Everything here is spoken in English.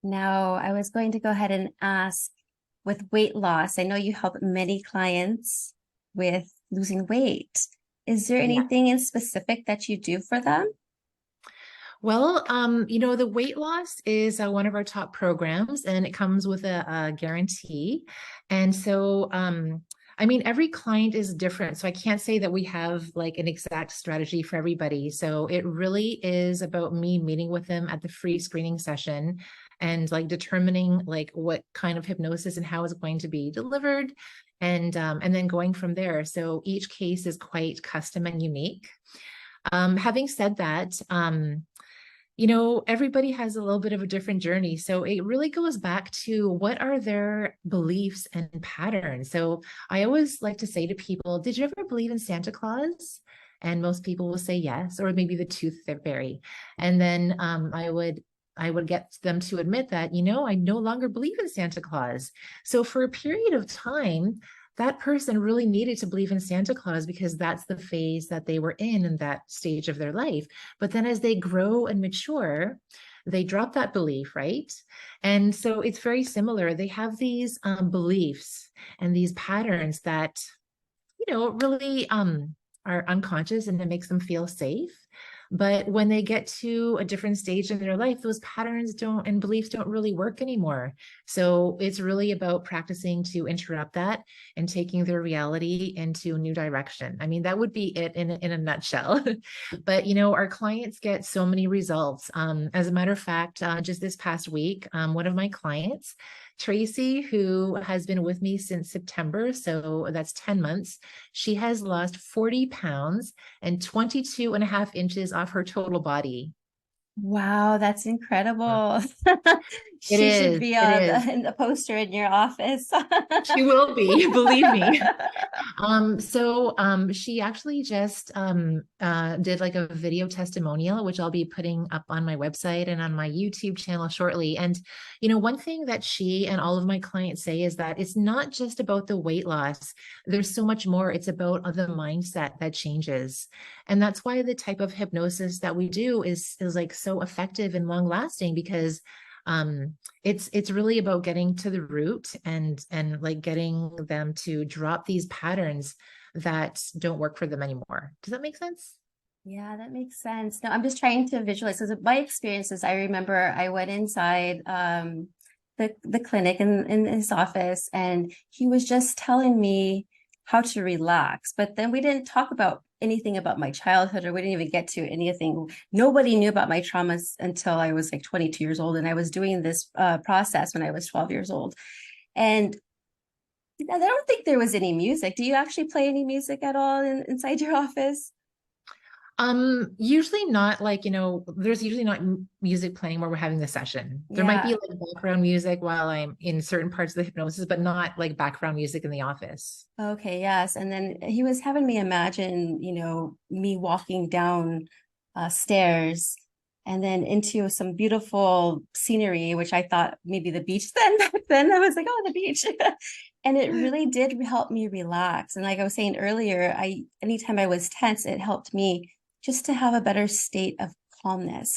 Now, I was going to go ahead and ask with weight loss. I know you help many clients with losing weight. Is there Yeah. anything in specific that you do for them? Well, the weight loss is one of our top programs, and it comes with a guarantee. And so, I mean, every client is different. So I can't say that we have like an exact strategy for everybody. So it really is about me meeting with them at the free screening session and like determining like what kind of hypnosis and how it's going to be delivered. And then going from there. So each case is quite custom and unique. Having said that, everybody has a little bit of a different journey. So it really goes back to what are their beliefs and patterns. So I always like to say to people, did you ever believe in Santa Claus? And most people will say yes, or maybe the tooth fairy. And then I would get them to admit that, I no longer believe in Santa Claus. So for a period of time, that person really needed to believe in Santa Claus because that's the phase that they were in that stage of their life. But then as they grow and mature, they drop that belief, right? And so it's very similar. They have these beliefs and these patterns that, really are unconscious and it makes them feel safe. But when they get to a different stage in their life, those patterns don't and beliefs don't really work anymore. So it's really about practicing to interrupt that and taking their reality into a new direction. I mean, that would be it in a nutshell. But, our clients get so many results. As a matter of fact, just this past week, one of my clients, Tracy, who has been with me since September, so that's 10 months, she has lost 40 pounds and 22 and a half inches off her total body. Wow, that's incredible. It She should is. be It on is. in the poster in your office. She will be, believe me. She actually just did like a video testimonial, which I'll be putting up on my website and on my YouTube channel shortly. And, one thing that she and all of my clients say is that it's not just about the weight loss. There's so much more. It's about the mindset that changes. And that's why the type of hypnosis that we do is like so effective and long lasting because um it's really about getting to the root and like getting them to drop these patterns that don't work for them anymore. Does that make sense? Yeah, that makes sense. No, I'm just trying to visualize because my experiences, I remember I went inside the clinic in his office and he was just telling me how to relax. But then we didn't talk about anything about my childhood or we didn't even get to anything. Nobody knew about my traumas until I was like 22 years old. And I was doing this process when I was 12 years old. And I don't think there was any music. Do you actually play any music at all inside your office? Usually not like, there's usually not music playing while we're having the session. There might be Yeah. like background music while I'm in certain parts of the hypnosis, but not like background music in the office. Okay, yes. And then he was having me imagine, me walking down stairs and then into some beautiful scenery, which I thought maybe the beach then back then. I was like, oh, the beach. And it really did help me relax. And like I was saying earlier, anytime I was tense, it helped me just to have a better state of calmness.